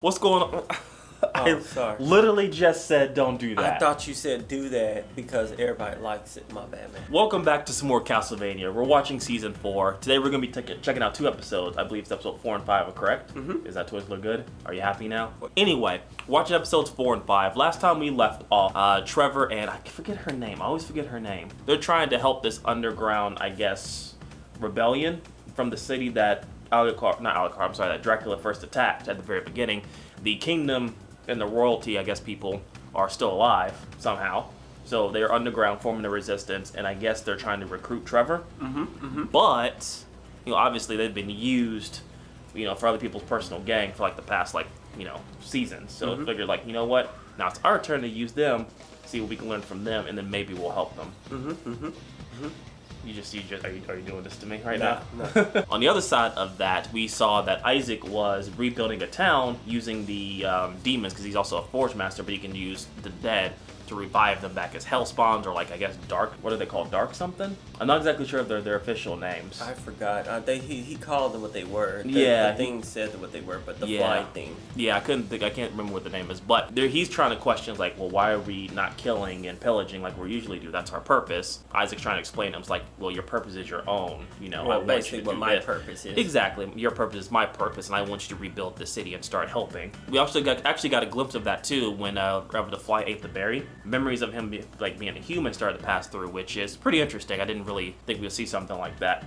What's going on? Oh, sorry. Literally just said don't do that. I thought you said do that because everybody likes it. My bad, man. Welcome back to some more Castlevania. We're watching season 4. Today we're going to be checking out 2 episodes. I believe it's episode 4 and 5, correct? Mm-hmm. Is that twist look good? Are you happy now? Anyway, watching episodes 4 and 5. Last time we left off, Trevor and I forget her name. I always forget her name. They're trying to help this underground, I guess, rebellion from the city that that Dracula first attacked at the very beginning. The kingdom and the royalty, I guess, people are still alive somehow. So they're underground forming a resistance, and I guess they're trying to recruit Trevor. But, obviously they've been used, for other people's personal gang for the past, seasons. So I figured, you know what? Now it's our turn to use them, see what we can learn from them, and then maybe we'll help them. Are you doing this to me right now? No. On the other side of that, we saw that Isaac was rebuilding a town using the demons, because he's also a forge master, but he can use the dead to revive them back as hellspawns, or I guess dark. What are they called? Dark something? I'm not exactly sure of their official names. I forgot. He called them what they were. The thing said what they were, but the fly thing. Yeah, I can't remember what the name is. But he's trying to question, well, why are we not killing and pillaging like we usually do? That's our purpose. Isaac's trying to explain to him, well, your purpose is your own. Well, basically what my purpose is. Exactly. Your purpose is my purpose, and I want you to rebuild the city and start helping. We actually got a glimpse of that, too, when the fly ate the berry. Memories of him being a human started to pass through, which is pretty interesting. I didn't really think we'd see something like that.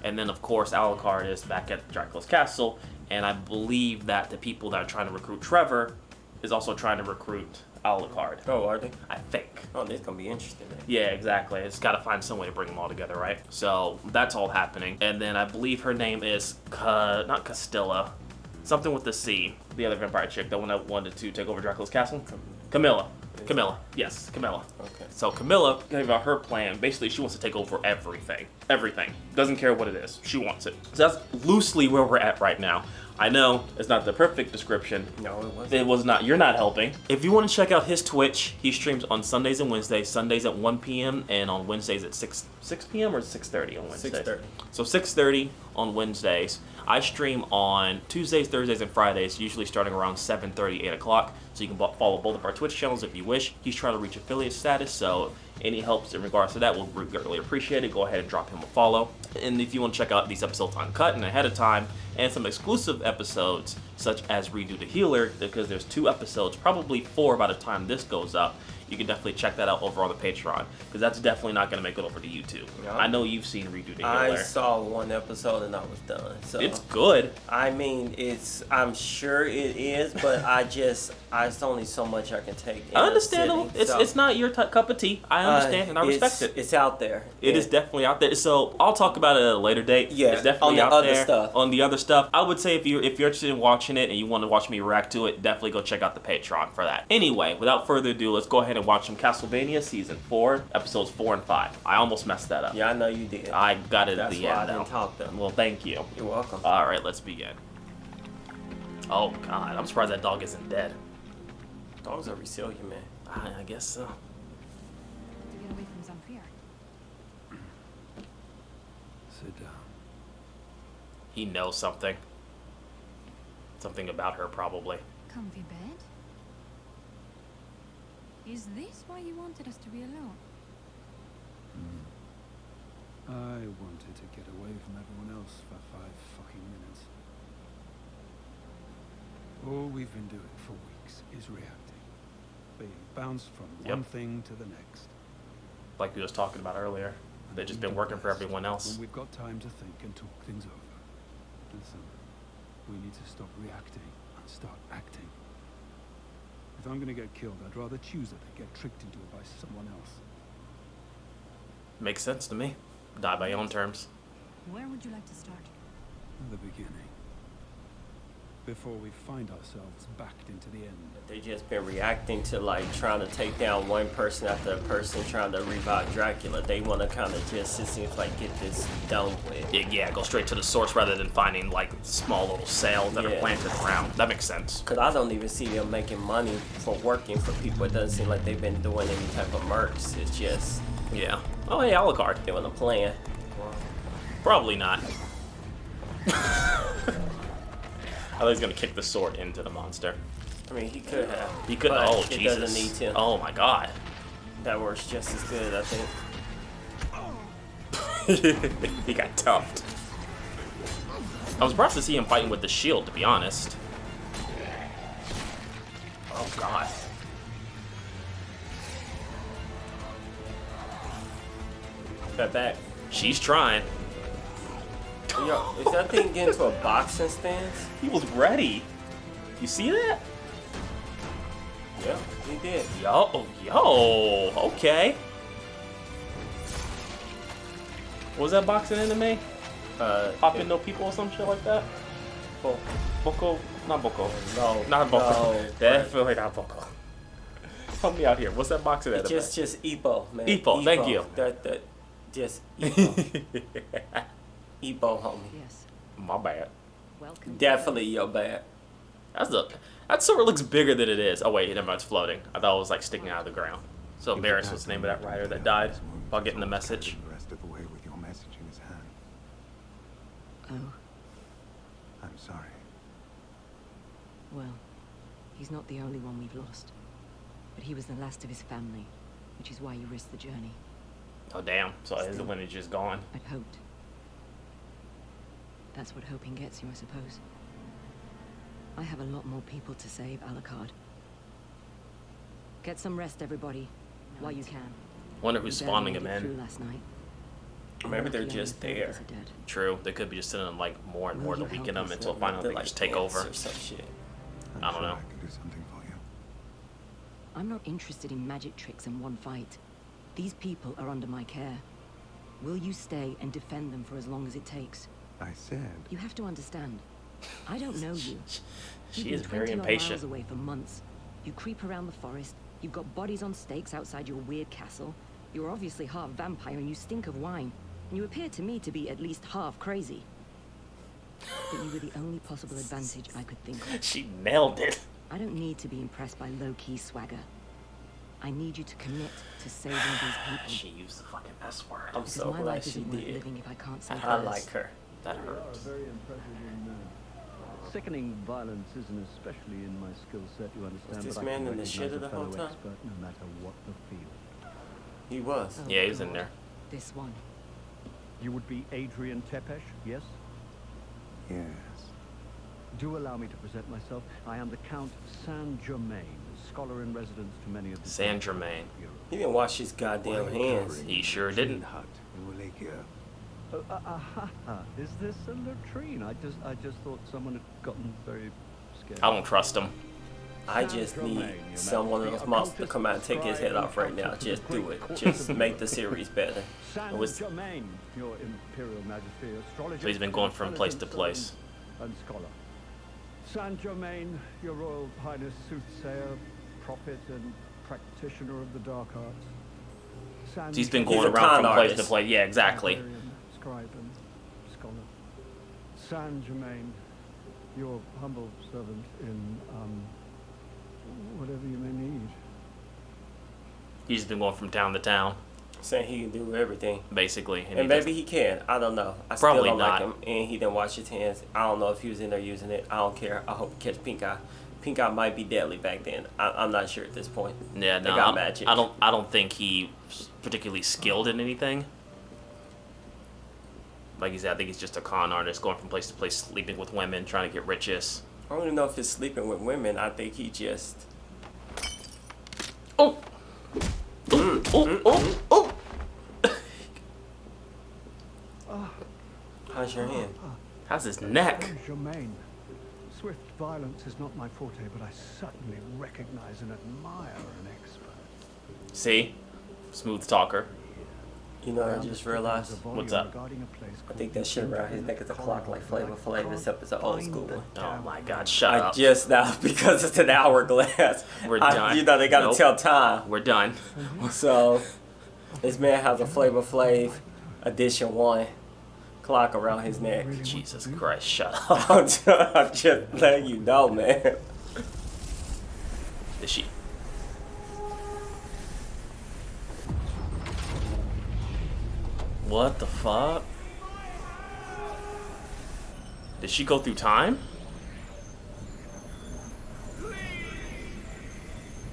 And then, of course, Alucard is back at Dracula's castle, and I believe that the people that are trying to recruit Trevor is also trying to recruit Alucard. Oh, are they? I think. Oh, this is going to be interesting, man. Yeah, exactly. It's got to find some way to bring them all together, right? So that's all happening. And then I believe her name is not Castilla, something with the C, the other vampire chick, the one that wanted to take over Dracula's castle. Camilla. Yes, Camilla. Okay. So Camilla gave out her plan. Basically, she wants to take over everything. Everything. Doesn't care what it is. She wants it. So that's loosely where we're at right now. I know it's not the perfect description. No, it wasn't. It was not. You're not helping. If you want to check out his Twitch, he streams on Sundays and Wednesdays. Sundays at 1 p.m. and on Wednesdays at 6 p.m. or 6:30 on Wednesdays? 6:30. So 6:30 on Wednesdays. I stream on Tuesdays, Thursdays, and Fridays, usually starting around 7:30, 8 o'clock. So you can follow both of our Twitch channels if you wish. He's trying to reach affiliate status, so any helps in regards to that will be greatly appreciated. Go ahead and drop him a follow. And if you want to check out these episodes uncut and ahead of time, and some exclusive episodes, such as Redo the Healer, because there's 2 episodes, probably 4 by the time this goes up, you can definitely check that out over on the Patreon, because that's definitely not going to make it over to YouTube. Yeah. I know you've seen Redo the Healer. I saw 1 episode and I was done. So it's good. I mean, I'm sure it is, but it's only so much I can take. I understand. It's not your cup of tea. I understand and I respect it. It's out there. It is definitely out there. So I'll talk about it at a later date. Yeah, it's definitely on the out other there. stuff. On the other stuff, I would say if you're interested in watching it and you want to watch me react to it, definitely go check out the Patreon for that. Anyway, without further ado, let's go ahead and watch some Castlevania season 4, episodes 4 and 5. I almost messed that up. Yeah, I know you did. I got it at the end. That's why I didn't talk though. Well, thank you. You're welcome. All right, let's begin. Oh God, I'm surprised that dog isn't dead. Dogs are resilient, man. I guess so. To get away from Zamfir. Sit down. He knows something. Something about her, probably. Comfy bed? Is this why you wanted us to be alone? I wanted to get away from everyone else for 5 fucking minutes. All we've been doing for weeks is reacting. Being bounced from one thing to the next. Like we was talking about earlier. They've just been working for everyone else. When we've got time to think and talk things over. Listen, we need to stop reacting and start acting. If I'm gonna get killed, I'd rather choose it than get tricked into it by someone else. Makes sense to me. Die by your own terms. Where would you like to start? At the beginning. Before we find ourselves backed into the end. They just been reacting to trying to take down one person after a person trying to revive Dracula. They want to kind of just, it seems like, get this done with. Yeah, go straight to the source rather than finding small little cells that are planted around. That makes sense. Because I don't even see them making money for working for people. It doesn't seem like they've been doing any type of mercs. It's just... Yeah. Oh, hey, Alucard. Doing a plan. Probably not. I thought he was gonna kick the sword into the monster. I mean, he could have. He could. But Oh it Jesus! doesn't need to. Oh my God! That works just as good, I think. He got tuffed. I was surprised to see him fighting with the shield, to be honest. Oh God! Got back. She's trying. Yo, is that thing getting to a boxing stance? He was ready. You see that? Yeah, he did. Yo, okay. What was that boxing anime? Popping no people or some shit like that? Boko? Not Boko. No. Not Boko. No, Definitely not Boko. Help me out here. What's that boxing anime? Just Ippo, man. Ippo, thank you. Just Ippo. Ippo, homie. Yes. My bad. Welcome. Definitely your bad. That sword looks bigger than it is. Oh wait, never mind, it's floating. I thought it was like sticking out of the ground. So Barris was the name of that writer that died while getting the message. The rest of the way with your message in his hand. Oh, I'm sorry. well, he's not the only one we've lost. But he was the last of his family, which is why you risked the journey. Oh damn! So his lineage is gone. I'd hoped. That's what hoping gets you, I suppose. I have a lot more people to save, Alucard. Get some rest, everybody, while you can. Wonder who's We barely spawning made him it through in. last night. Maybe they're Lucky just only 30 of there. us are dead. True, they could be just sending them like more and more to Will you weaken help them us? until finally they They're just take ants over. or some shit. I'm I don't sure know. I can do something for you. I'm not interested in magic tricks and one fight. These people are under my care. Will you stay and defend them for as long as it takes? I said. You have to understand. I don't know you. She You've is been very 20 odd impatient. miles away for months. You creep around the forest. You've got bodies on stakes outside your weird castle. You're obviously half vampire and you stink of wine. And you appear to me to be at least half crazy. But you were the only possible advantage I could think of. She nailed it. I don't need to be impressed by low-key swagger. I need you to commit to saving these people. She used the fucking S word. I'm Because so my glad life she isn't worth did. living if I can't save I hers. like her. That You are hurts. very impressive young man. Sickening violence isn't especially in my skill set, you understand. this but I man can in the recognize shitter a the whole fellow time? expert no matter what the field. He was. Oh, Yeah, he's in God. there. This one. You would be Adrian Tepesh, yes? Yes. Do allow me to present myself. I am the Count Saint Germain, scholar in residence to many of the Saint Germain. He didn't wash his goddamn hands. He sure didn't. Hut in Wallachia. Is this a latrine? I just thought someone had gotten very scared. I don't trust him. I just need someone else monster to come out and take his head off right now. Just do it. Just make the series better. Saint was- Germain, your Imperial Majesty, astrologer. So he's been going from place to place. And scholar. Saint Germain, your Royal Highness, soothsayer, prophet, and practitioner of the dark arts. Saint He's been He's going a around con from place to artist. place. Yeah, exactly. Barbarian, scribe, and scholar. Saint Germain, your humble servant in whatever you may need. He's just been going from town to town, Saying he can do everything. basically. And maybe he can. I don't know. I Probably still don't not. like him. And he didn't wash his hands. I don't know if he was in there using it. I don't care. I hope he catch pink eye. Pink eye might be deadly back then. I'm not sure at this point. Yeah, They no, got magic. I don't think he's particularly skilled in anything. Like he said, I think he's just a con artist going from place to place, sleeping with women, trying to get riches. I don't even know if he's sleeping with women. I think he just. Oh! Oh! How's your hand? How's his neck? Saint Germain. Swift violence is not my forte, but I certainly recognize and admire an expert. See? Smooth talker. You know, I just realized. What's up? I think that shit around his neck is a clock like Flavor Flav, except it's an old school one. Oh my god, shut I up. just now, because it's an hourglass. We're done. You know, they gotta Nope. tell time. We're done. So, this man has a Flavor Flav edition 1 clock around his neck. Jesus Christ, shut up. I'm just letting you know, man. Is she? What the fuck? Did she go through time?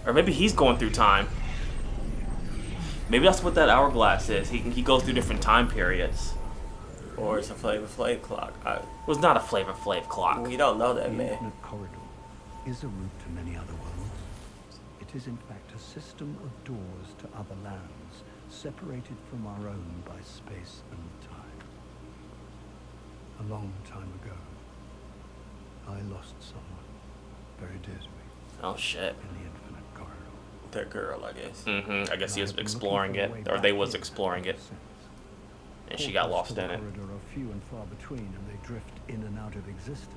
Or maybe he's going through time. Maybe that's what that hourglass is. He goes through different time periods. Or it's a Flavor Flav clock. It was not a Flavor Flav clock. We don't know that, The man. infinite corridor is a route to many other worlds. It is in fact a system of doors to other lands, separated from our own by space and time. A long time ago, I lost someone very dear to me Oh shit. in the infinite corridor. That girl, I guess. I guess he was I've been exploring looking it, for a way or back they was here exploring it, ever since. and she got Portals lost to the in it. corridor are few and far between, and they drift in and out of existence.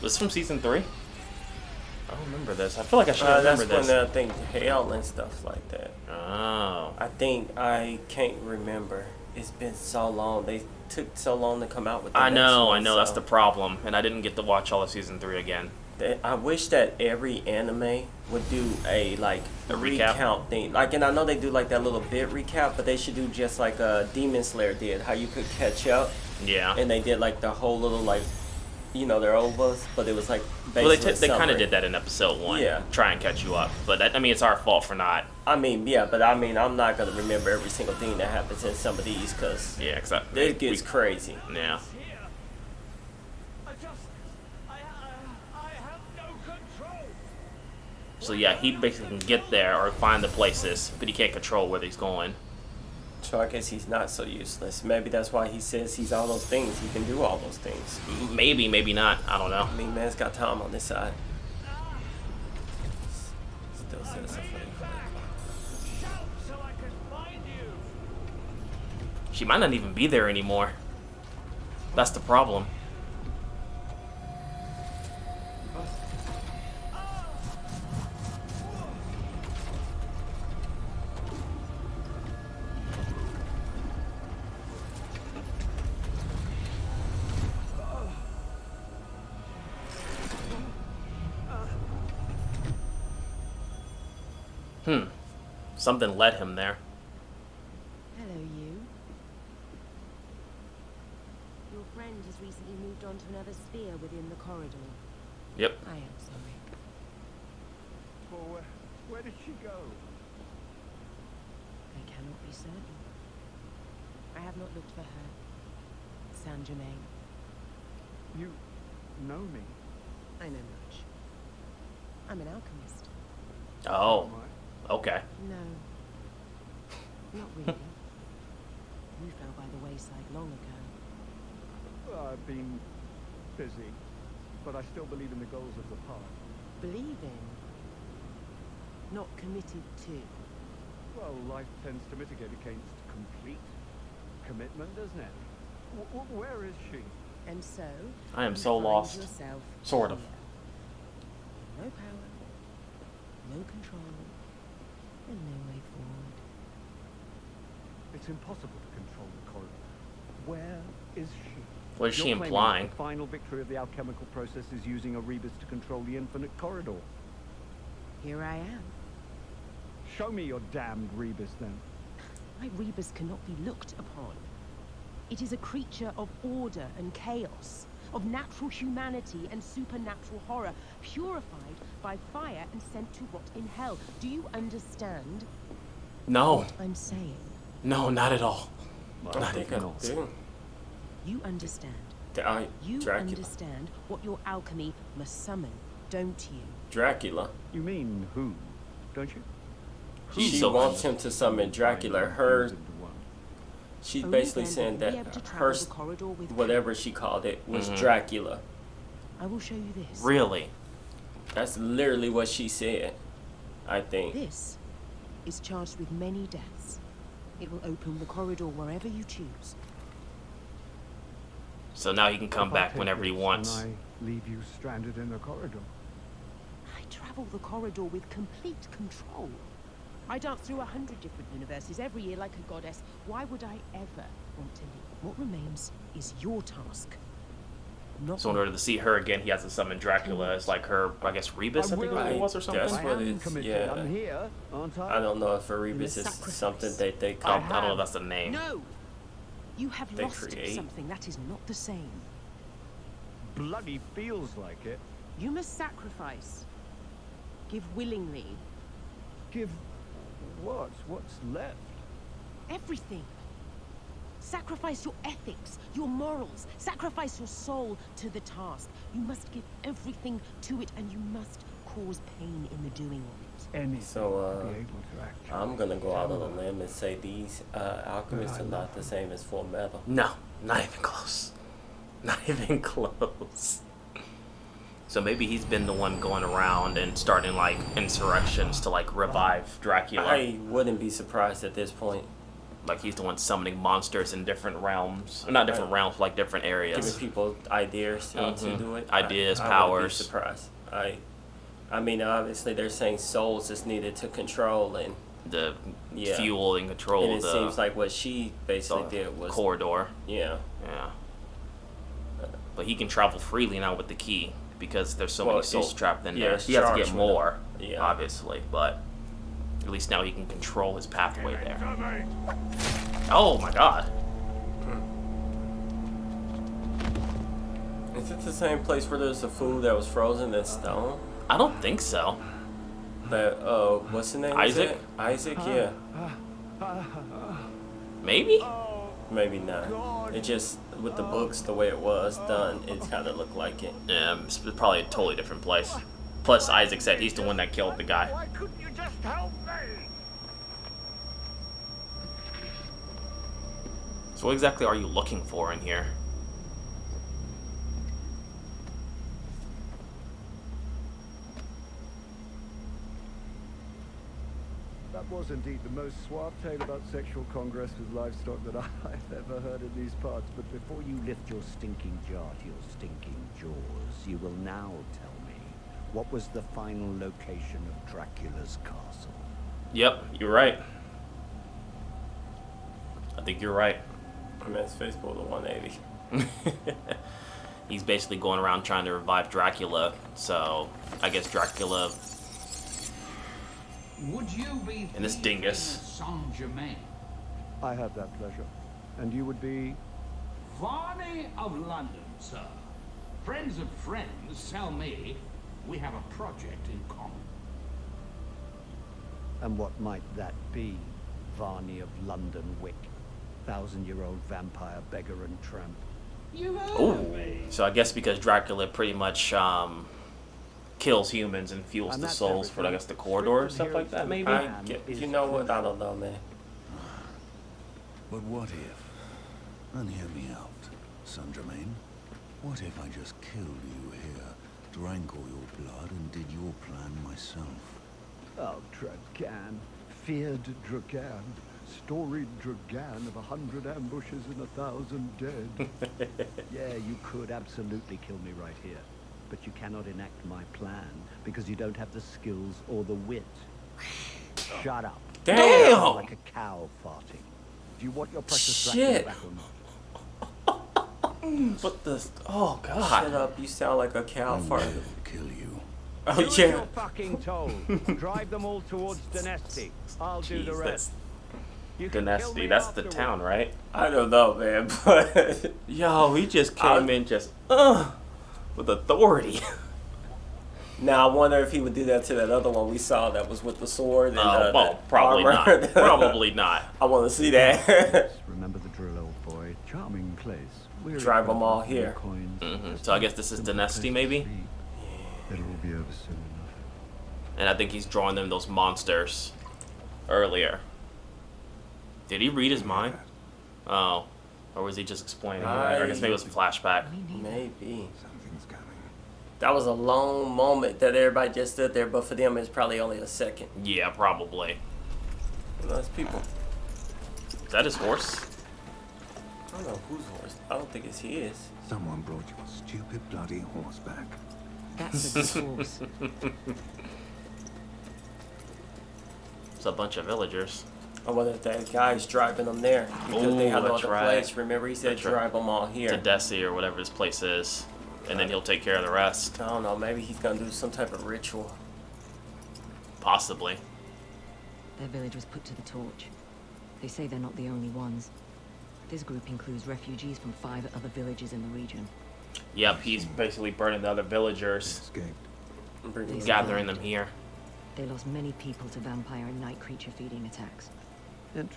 Was this from season 3? I don't remember this. I feel like I should remember That's this. when I think hell and stuff like that. Oh. I can't remember. It's been so long. They took so long to come out with the I next know, one, that's so the problem, and I didn't get to watch all of season 3 again. I wish that every anime would do a A recap? recount thing. Like, and I know they do like that little bit recap, but they should do just like Demon Slayer did, how you could catch up, Yeah. and they did like the whole little like, you know, their ovas, but it was like Well, basically they kind of summary. did that in episode 1. Yeah. Try and catch you up, but that, I mean, it's our fault for not. I mean, yeah, but I mean, I'm not gonna remember every single thing that happens in some of these because Yeah, except it gets crazy. Yeah. So yeah, he basically can get there or find the places, but he can't control where he's going. So I guess he's not so useless. Maybe that's why he says he's all those things. He can do all those things. Maybe, maybe not. I don't know. I mean, man's got time on this side. Still says a flame. She might not even be there anymore. That's the problem. Something led him there. Hello, you. Your friend has recently moved on to another sphere within the corridor. Yep. I am sorry. Well, where did she go? I cannot be certain. I have not looked for her. Saint Germain. You know me. I know much. I'm an alchemist. Oh. Am I? Okay. No. Not really. You fell by the wayside long ago. Well, I've been busy, but I still believe in the goals of the path. Believe in. Not committed to. Well, life tends to mitigate against complete commitment, doesn't it? Where is she? And so, I am you so find lost. yourself Sort of. here. No power, no control, and no way forward. It's impossible to control the corridor. Where is she? What is she You're claiming implying? The final victory of the alchemical process is using a rebus to control the infinite corridor. Here I am. Show me your damned rebus, then. My rebus cannot be looked upon. It is a creature of order and chaos, of natural humanity and supernatural horror, purified by fire and sent to rot in hell. Do you understand No. what I'm saying? No, not at all. I Not think even I all. do. You understand. You Dracula. understand what your alchemy must summon, don't you? Dracula. You mean who? Don't you? She's She so wants him to summon Dracula. She's Only basically then saying will you be able that to travel her, the corridor with whatever she called it, was Mhm. Dracula. I will show you this. Really? That's literally what she said, I think. This is charged with many deaths. It will open the corridor wherever you choose. So now he can come If I back take whenever he this wants. And I leave you stranded in the corridor. I travel the corridor with complete control. I dance through 100 different universes every year like a goddess. Why would I ever want to leave? What remains is your task. Not So in order to see her again, he has to summon Dracula as like her, I guess, rebus, I think Right. it was, or something. That's I what am it is, committed. yeah. I'm here, aren't I? I don't know if Erebus is sacrifice. something that they I call. don't know if that's the name. No! You have They lost create. something that is not the same. Bloody feels like it. You must sacrifice. give willingly. Give what? What's left? Everything. Sacrifice your ethics, your morals, sacrifice your soul to the task. You must give everything to it, and you must cause pain in the doing of it. Anything So, to be able to actually I'm gonna go out on a tell limb and say these alchemists are not the same as Full Metal. No, not even close. Not even close. So maybe he's been the one going around and starting like insurrections to like revive Dracula. I wouldn't be surprised at this point. Like he's the one summoning monsters in different realms. Not different realms, like different areas. Giving people ideas how to do it. Ideas, I powers. wouldn't be surprised. I mean, obviously they're saying souls is needed to control and The Yeah. fuel and control and it the, seems like what she basically the did was corridor. yeah. Yeah. But he can travel freely now with the key because there's so Well, many souls it's- trapped in yeah, there. it's He has to charged get with more, Yeah. obviously, but at least now he can control his pathway there. Oh my god. Is it the same place where there's a food that was frozen in stone? I don't think so. That what's the name? Isaac? Is it? Isaac, yeah. Maybe? Maybe not. It just with the books the way it was done, it kind of looked like it. Yeah, it's probably a totally different place. Plus, Isaac said he's the one that killed the guy. Why couldn't you just help me? So what exactly are you looking for in here? That was indeed the most suave tale about sexual congress with livestock that I've ever heard in these parts. But Before you lift your stinking jar to your stinking jaws, you will now tell me what was the final location of Dracula's castle. Yep, you're right. I think you're right. I mean, it's Facebook to 180. He's basically going around trying to revive Dracula, so I guess Dracula Would you be and this dingus. Saint Germain? I have that pleasure. And you would be? Varney of London, sir. Friends of friends tell me we have a project in common. And what might that be, Varney of London Wick? 1,000-year-old vampire beggar and tramp. You heard Ooh. of me. So I guess because Dracula pretty much kills humans and fuels And the that's souls for, I guess, the corridor or stuff like that, maybe? You know what? I don't know, man. But what if, and hear me out, Saint Germain, what if I just killed you here, drank all your blood, and did your plan myself? Oh, Dragan. Feared Dragan. Storied Dragan of 100 ambushes and 1,000 dead. Yeah, you could absolutely kill me right here. But you cannot enact my plan because you don't have the skills or the wit. Shut up. Damn! Like a cow farting. Do you want your precious Shit. Dracula back or not? What the... Oh, Shut God. up! You sound like a cow I fart. will kill you. Oh Do as yeah. you're fucking told. Drive them all towards Dynasty. I'll do the Jeez, rest. You can kill Dynasty, me that's the afterwards. town, right? I don't know, man, but Yo, he just came in just, with authority. now I wonder if he would do that to that other one we saw that was with the sword and Well, the probably armor. not. Probably not. I want to see that. Remember the drill, old boy. Charming place. Weary Drive 'em crowd all with here. Coins. So I guess this is Simple Dynasty, place to maybe? be. It'll all be over soon enough. And I think he's drawing them those monsters earlier. Did he read his mind? Oh. Or was he just explaining? Or I guess maybe it was a flashback. Maybe. Something's coming. That was a long moment that everybody just stood there, but for them it's probably only a second. Yeah, probably. Those people. Is that his horse? I don't know whose horse. I don't think it's his. Someone brought your stupid bloody horse back. That's a good horse. It's a bunch of villagers. I wonder if that guy's driving them there because they Ooh, have no that's other right. place. Remember, he said That's right. drive them all here. To Desi or whatever this place is. And then he'll take care of the rest. I don't know. Maybe he's gonna do some type of ritual. Possibly. Their village was put to the torch. They say they're not the only ones. This group includes refugees from 5 other villages in the region. Yep, he's basically burning the other villagers, Escaped. Bring them gathering them here. They lost many people to vampire and night creature feeding attacks.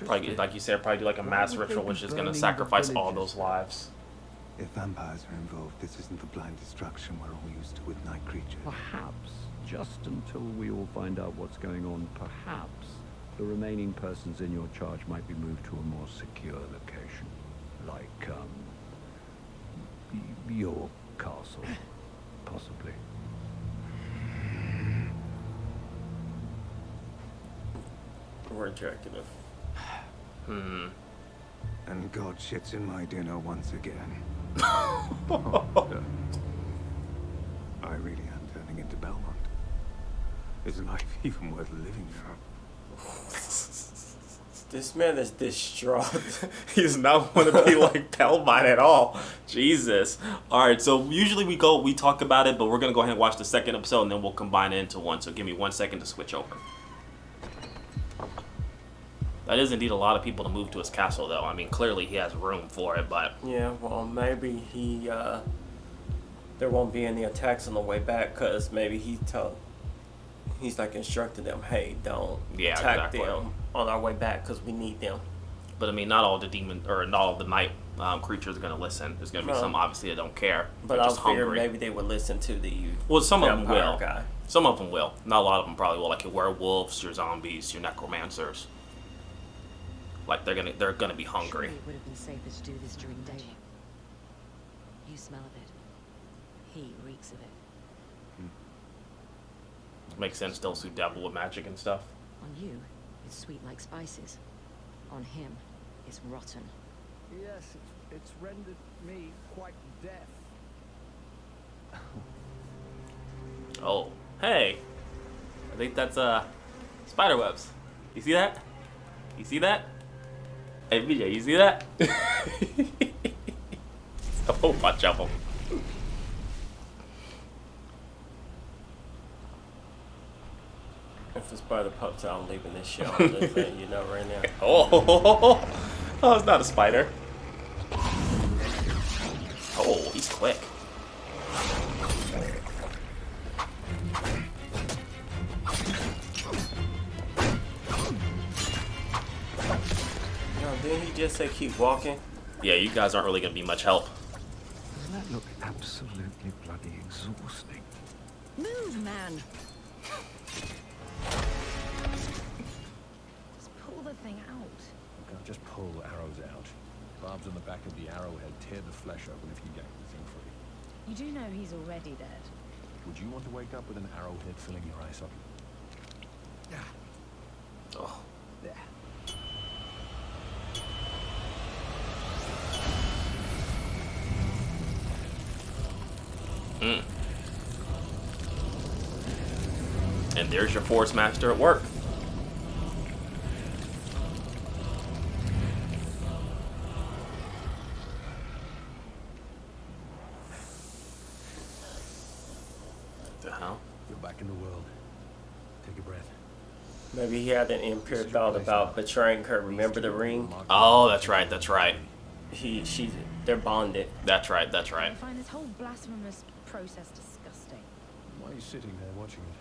Probably, like you said, probably do like a mass ritual, which is going to sacrifice all those lives. If vampires are involved, this isn't the blind destruction we're all used to with night creatures. Perhaps, just until we all find out what's going on, perhaps the remaining persons in your charge might be moved to a more secure location. Like, your castle, possibly. We're Dracula. And God shits in my dinner once again. I really am turning into Belmont. Is life even worth living now? This man is distraught. He does not want to be like Pelmine at all. Jesus. All right, so usually we talk about it, but we're going to go ahead and watch the second episode, and then we'll combine it into one. So give me 1 second to switch over. That is indeed a lot of people to move to his castle, though. I mean, clearly he has room for it, but... Yeah, well, maybe there won't be any attacks on the way back, because maybe he's like instructing them, hey, don't attack them on our way back, because we need them. But I mean, not all the demon, or not all the night creatures are going to listen. There's going to be some, obviously, that don't care. But I figure maybe they would listen to the some of them will. Guy. Some of them will. Not a lot of them probably will, like your werewolves, your zombies, your necromancers. Like they're gonna be hungry. Surely it would have been safer to do this during daylight. You smell of it. He reeks of it. Makes sense. Those who dabble with magic and stuff. On you, it's sweet like spices. On him, it's rotten. Yes, it's rendered me quite deaf. Oh, hey! I think that's spider webs. You see that? You see that? Hey, BJ, you see that? A whole bunch of them. If the spider pops out, I'm leaving this shit on this thing, you know, right now. Oh, it's not a spider. Oh, he's quick. Didn't he just say keep walking? Yeah, you guys aren't really going to be much help. Doesn't that look absolutely bloody exhausting? Move, man! Just pull the thing out. You can't just pull arrows out. Barbs on the back of the arrowhead tear the flesh open if you yank the thing free. You do know he's already dead. Would you want to wake up with an arrowhead filling your eye socket? Oh. There. And there's your force master at work. What the hell? You're back in the world. Take a breath. Maybe he had an impure thought about betraying her. Remember the ring? Oh, that's right, that's right. They're bonded. That's right, that's right. I find this whole blasphemous process disgusting. Why are you sitting there watching it?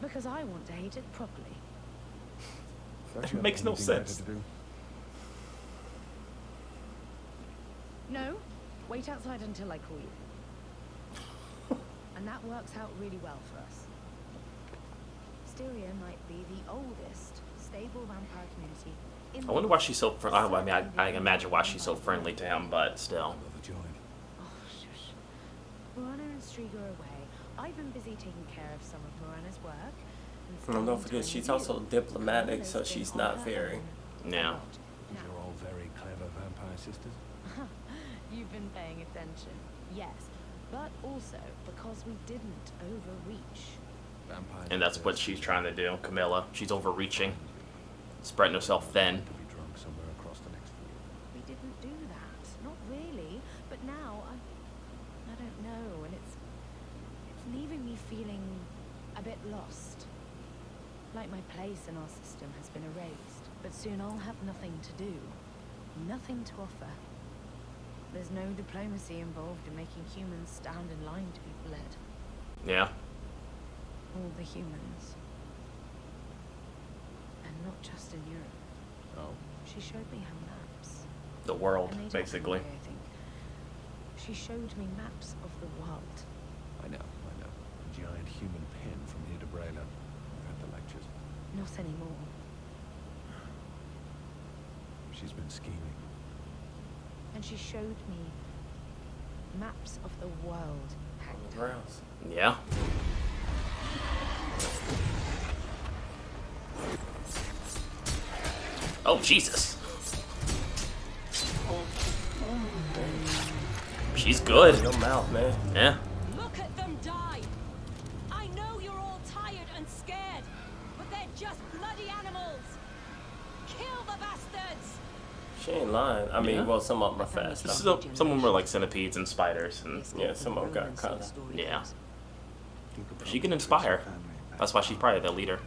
Because I want to hate it properly. Don't That you have makes no anything better sense. to do? No, wait outside until I call you. And that works out really well for us. Styria might be the oldest stable vampire community in I wonder why she's so friendly. I mean, I imagine why she's so friendly to him, but still. Overjoyed. Oh, shush. Morana and Striga are away. I've been busy taking care of some of Morana's work. And don't forget, she's also diplomatic, so she's not very... Yeah. These are all very clever vampire sisters. You've been paying attention. Yes, but also because we didn't overreach. Vampires And that's what she's trying to do, Camilla. She's overreaching, spreading herself thin. to be drunk somewhere across the next field. We didn't do that. Not really. But now I don't know, and it's leaving me feeling a bit lost. Like my place in our system has been erased, but soon I'll have nothing to do. Nothing to offer. There's no diplomacy involved in making humans stand in line to be bled. Yeah. All the humans. not just in Europe. Oh. She showed me her maps. The world, And they don't basically. lie, I think. She showed me maps of the world. I know. A giant human pin from here to Brayla. I've had the lectures. Not anymore. She's been scheming. And she showed me maps of the world. On the grounds. Yeah. Oh, Jesus. She's good. Your mouth, man. Yeah. Look at them die! I know you're all tired and scared, but they're just bloody animals! Kill the bastards! She ain't lying. I mean, Yeah. well, some of them are fast. Some of them were like centipedes and spiders, and Yeah, some of them got color. yeah. She can inspire. That's why she's probably the leader.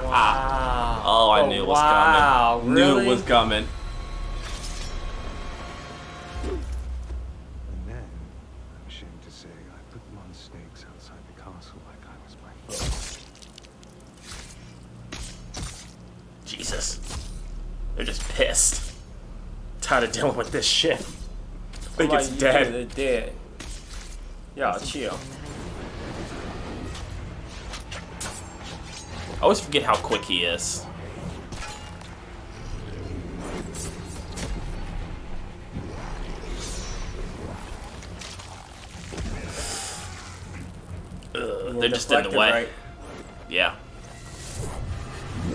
Wow. Oh, I knew it was wow, coming. really? Knew it was coming. And then, I'm ashamed to say, I put them on stakes outside the castle like I was my father. Jesus. They're just pissed. Tired of dealing with this shit. Think it's Somebody dead. They're dead. Y'all chill. I always forget how quick he is. They're just in the way. Right? Yeah.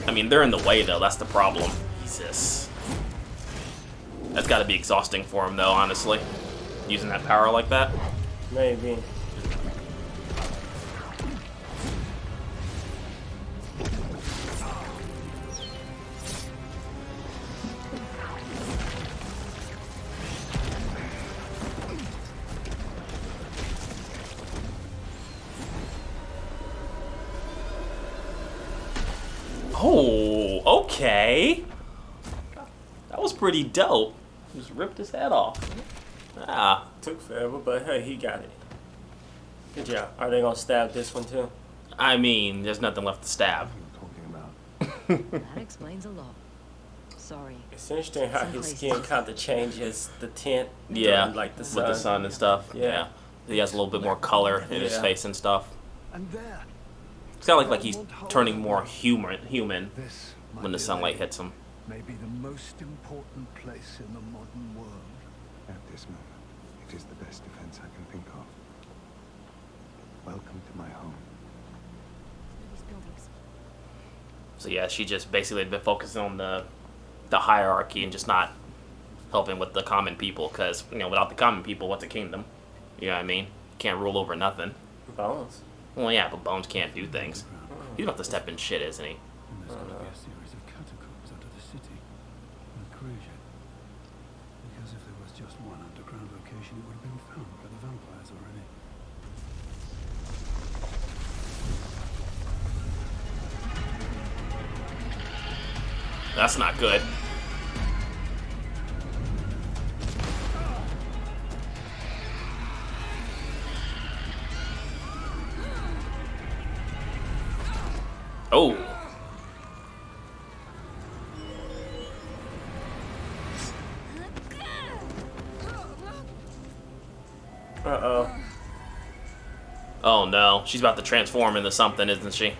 I mean, they're in the way, though. That's the problem. Jesus. That's got to be exhausting for him, though, honestly. Using that power like that. Maybe. Oh, okay. That was pretty dope. Just ripped his head off. Ah. Took forever, but hey, he got it. Good job. Are they gonna stab this one too? I mean, there's nothing left to stab. That explains a lot. Sorry. It's interesting how his skin kind of changes the tint. Yeah, during, like the sun. with the sun and stuff. Yeah. He has a little bit more color in his Yeah. face and stuff. And there, It's kind of like he's turning more human this, my when the dear sunlight lady, hits him. may be the most important place in the modern world. At this moment, it is the best defense I can think of. Welcome to my home. These buildings. So yeah, she just basically been focusing on the hierarchy and just not helping with the common people, because without the common people, what's a kingdom? You know what I mean? Can't rule over nothing. Bones. Well, yeah, but Bones can't do things. He's about to step in shit, isn't he? And there's got to be a series of catacombs under the city. And crazy. Because if there was just one underground location, it would have been found by the vampires already. That's not good. Oh. Uh-oh. Oh no, she's about to transform into something, isn't she?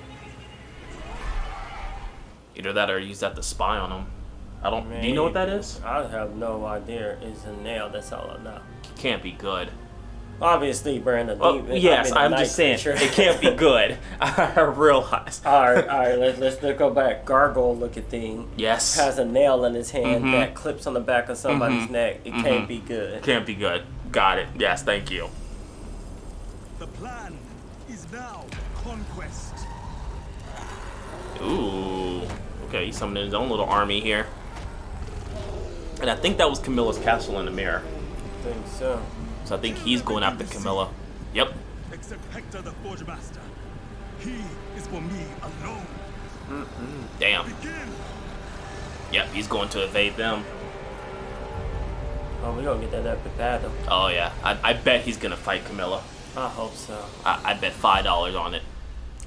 Either that or use that to spy on him. I don't. Do you know what that is? I have no idea. It's a nail. That's all I know. Can't be good. Obviously, Brandon. Oh, yes, I'm just saying it can't be good. I realize. All right. Let's go back. Gargoyle looking thing. Yes. Has a nail in his hand that clips on the back of somebody's neck. It can't be good. Can't be good. Got it. Yes, thank you. The plan is now conquest. Ooh. Okay, he's summoning his own little army here. And I think that was Camilla's castle in the mirror. I think so. So I think he's going after Camilla. Yep. Except Hector the Forge Master. He is for me alone. Damn. Begin. Yep, he's going to evade them. Oh, we gonna get that epic battle. Oh yeah. I bet he's gonna fight Camilla. I hope so. I bet $5 on it.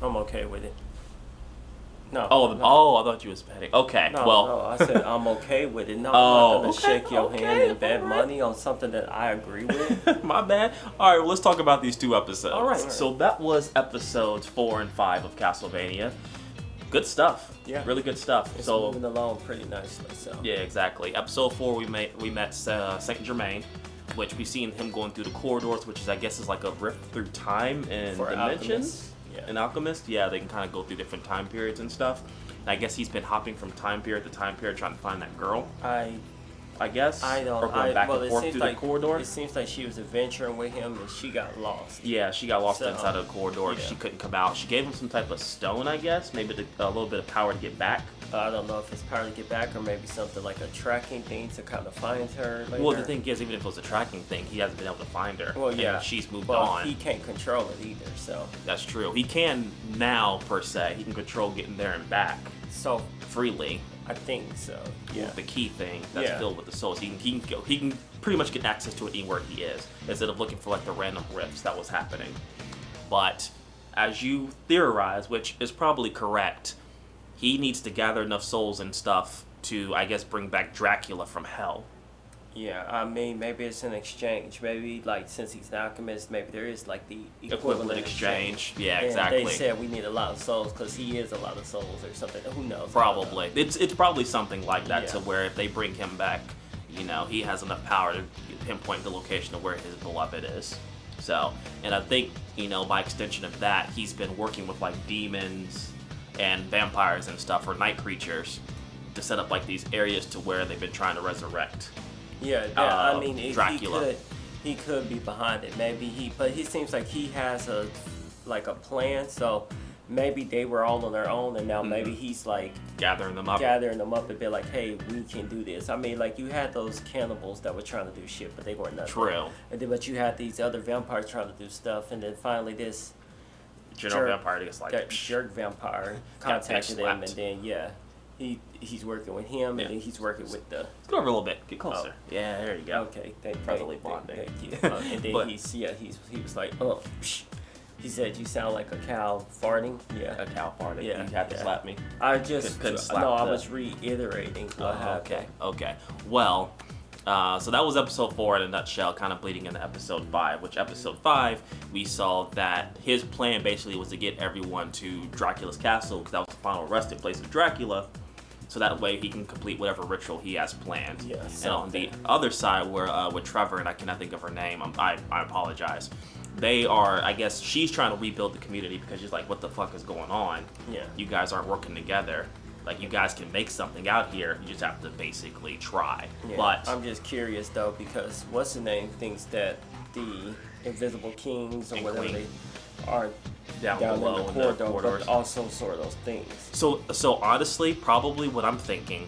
I'm okay with it. No. Oh, I thought you was betting. Okay, No, I said I'm okay with it. No, I'm not gonna shake your hand and bet money on something that I agree with. My bad. All right, well, let's talk about these 2 episodes. All right. So that was episodes 4 and 5 of Castlevania. Good stuff. Yeah. Really good stuff. It's so moving along pretty nicely. So. yeah, exactly. Episode 4, we met Saint Germain, which we've seen him going through the corridors, which is I guess is like a rift through time and For dimensions. Alchemist. Yeah. An alchemist, yeah, they can kind of go through different time periods and stuff. And I guess he's been hopping from time period to time period trying to find that girl. I guess. I don't. Or going back and forth through the corridor. It seems like she was adventuring with him and she got lost. Yeah, she got lost inside of the corridor. Yeah. She couldn't come out. She gave him some type of stone, I guess, maybe a little bit of power to get back. I don't know if it's power to get back or maybe something like a tracking thing to kind of find her later. Well, the thing is, even if it was a tracking thing, he hasn't been able to find her. Well, yeah. And she's moved Well, on. he can't control it either, so. That's true. He can now, per se. He can control getting there and back So, freely. I think so. Yeah. With the key thing that's Yeah. filled with the souls. He can pretty much get access to it anywhere he is, instead of looking for like the random rifts that was happening. But as you theorize, which is probably correct, he needs to gather enough souls and stuff to, I guess, bring back Dracula from hell. Yeah, I mean, maybe it's an exchange. Maybe, like, since he's an alchemist, maybe there is, like, the equivalent exchange. Yeah, and exactly. they said we need a lot of souls because he is a lot of souls or something. Who knows? Probably. It's probably something like that, Yeah. to where if they bring him back, you know, he has enough power to pinpoint the location of where his beloved is. So, and I think, you know, by extension of that, he's been working with, like, demons and vampires and stuff, or night creatures, to set up, like, these areas to where they've been trying to resurrect. Yeah, I mean, Dracula. He could be behind it. But he seems like he has a plan. So maybe they were all on their own, and now maybe he's like gathering them up and be like, hey, we can do this. I mean, like you had those cannibals that were trying to do shit, but they weren't nothing. True. And then, but you had these other vampires trying to do stuff, and then finally this vampire gets like that jerk vampire contacted him, and slapped. then he's working with him, and then he's working with the. Let's go over a little bit. Get closer. Oh. Yeah, there you go. Okay, Brotherly bonding. Thank you. And then he was like, oh, psh. He said, you sound like a cow farting. Yeah. A cow farting. Yeah. You had to slap me. I just couldn't slap. No, I was reiterating what happened. Okay. Well, so that was episode 4 in a nutshell, kind of bleeding into episode 5, which episode 5, we saw that his plan basically was to get everyone to Dracula's castle, because that was the final resting place of Dracula, so that way he can complete whatever ritual he has planned. Yes. And on the other side, where with Trevor, and I cannot think of her name, I apologize. They are, I guess, she's trying to rebuild the community because she's like, what the fuck is going on? Yeah. You guys aren't working together. Like, you guys can make something out here. You just have to basically try. Yeah. But I'm just curious, though, because what's the name thinks that the Invisible Kings or whatever Queen. they are down below in the corridor, corridors. but also sort of those things. So honestly, probably what I'm thinking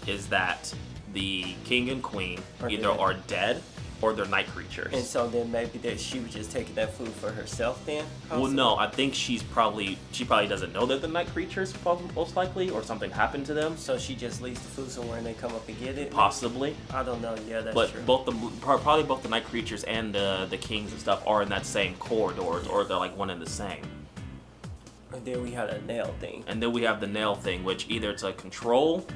is that the king and queen either are dead or they're night creatures. And so then maybe that she was just taking that food for herself then? Well, no, I think she probably doesn't know that the night creatures, most likely, or something happened to them. So she just leaves the food somewhere and they come up and get it? Possibly. I don't know. Yeah, that's but true. Probably both the night creatures and the kings and stuff are in that same corridors, or they're like one and the same. And then we had a nail thing. And then we have the nail thing, which either it's a control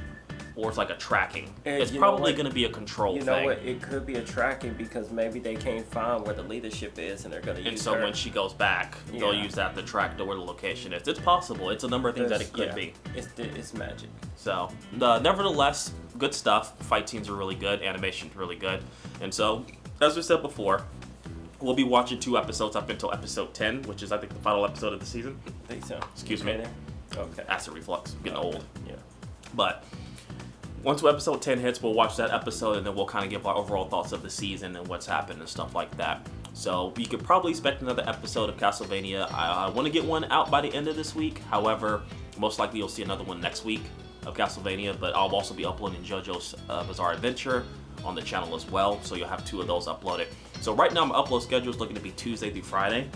or it's like a tracking. And it's probably going to be a control thing. You know what? It could be a tracking because maybe they can't find where the leadership is and they're going to use And so her. when she goes back, they'll use that to track to where the location is. It's possible. It's a number of things that it could be. It's magic. So, nevertheless, good stuff. Fight scenes are really good. Animation's really good. And so, as we said before, we'll be watching 2 episodes up until episode 10, which is, I think, the final episode of the season. I think so. Excuse me. Okay. Acid reflux. I'm getting old. Yeah. But once episode 10 hits, we'll watch that episode, and then we'll kind of give our overall thoughts of the season and what's happened and stuff like that. So we could probably expect another episode of Castlevania. I want to get one out by the end of this week. However, most likely you'll see another one next week of Castlevania, but I'll also be uploading JoJo's Bizarre Adventure on the channel as well, so you'll have 2 of those uploaded. So right now my upload schedule is looking to be Tuesday through Friday.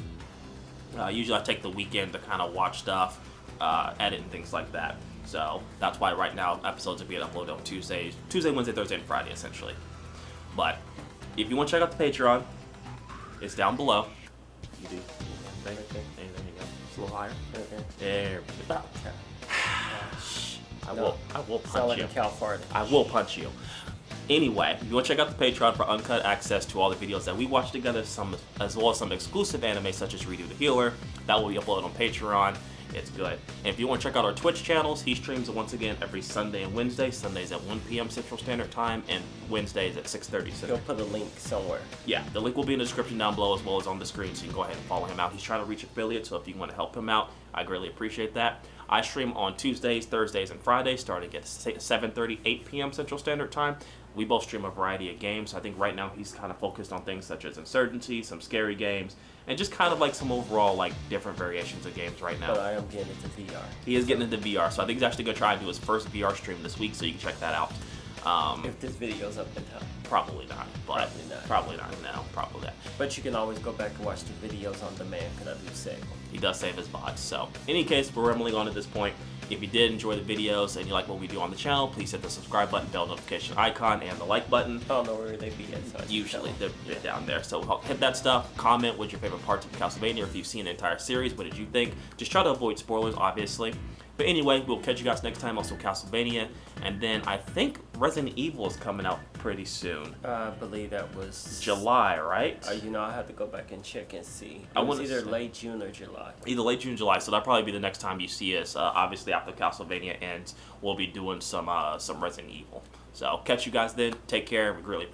Usually I take the weekend to kind of watch stuff, edit and things like that. So that's why right now episodes are being uploaded on Tuesday, Wednesday, Thursday, and Friday essentially. But if you want to check out the Patreon, it's down below. do? Anything? Anything? Just a little higher. Okay. There we go. I will punch Sound like you. a cow farting. I will punch you. Anyway, if you want to check out the Patreon for uncut access to all the videos that we watch together, as well as some exclusive anime such as Redo the Healer, that will be uploaded on Patreon. It's good. And if you want to check out our Twitch channels, he streams once again every Sunday and Wednesday. Sundays at 1 p.m. Central Standard Time, and Wednesdays at 6:30 Central. He'll put a link somewhere. Yeah, the link will be in the description down below as well as on the screen, so you can go ahead and follow him out. He's trying to reach affiliates, so if you want to help him out, I greatly appreciate that. I stream on Tuesdays, Thursdays, and Fridays, starting at 7:30, 8 p.m. Central Standard Time. We both stream a variety of games. I think right now he's kind of focused on things such as Insurgency, some scary games, and just kind of like some overall like different variations of games right now. But I am getting into VR. He is getting into VR, so I think he's actually going to try and do his first VR stream this week, so you can check that out. If this video's up in time. Probably not, but probably not. No, probably not. But you can always go back and watch the videos on demand because I do save them. He does save his VODs. So, in any case, we're rambling on at this point. If you did enjoy the videos and you like what we do on the channel, please hit the subscribe button, bell notification icon, and the like button. I don't know where they be at. So usually they're down there. So hit that stuff. Comment what's your favorite parts of Castlevania, or if you've seen the entire series, what did you think? Just try to avoid spoilers, obviously. But anyway, we'll catch you guys next time. Also Castlevania, and then I think Resident Evil is coming out pretty soon. I believe that was July, right? You know, I have to go back and check and see. It was either late June or July. Either late June, July. So that'll probably be the next time you see us. Obviously, after Castlevania ends, we'll be doing some Resident Evil. So catch you guys then. Take care. We greatly appreciate it.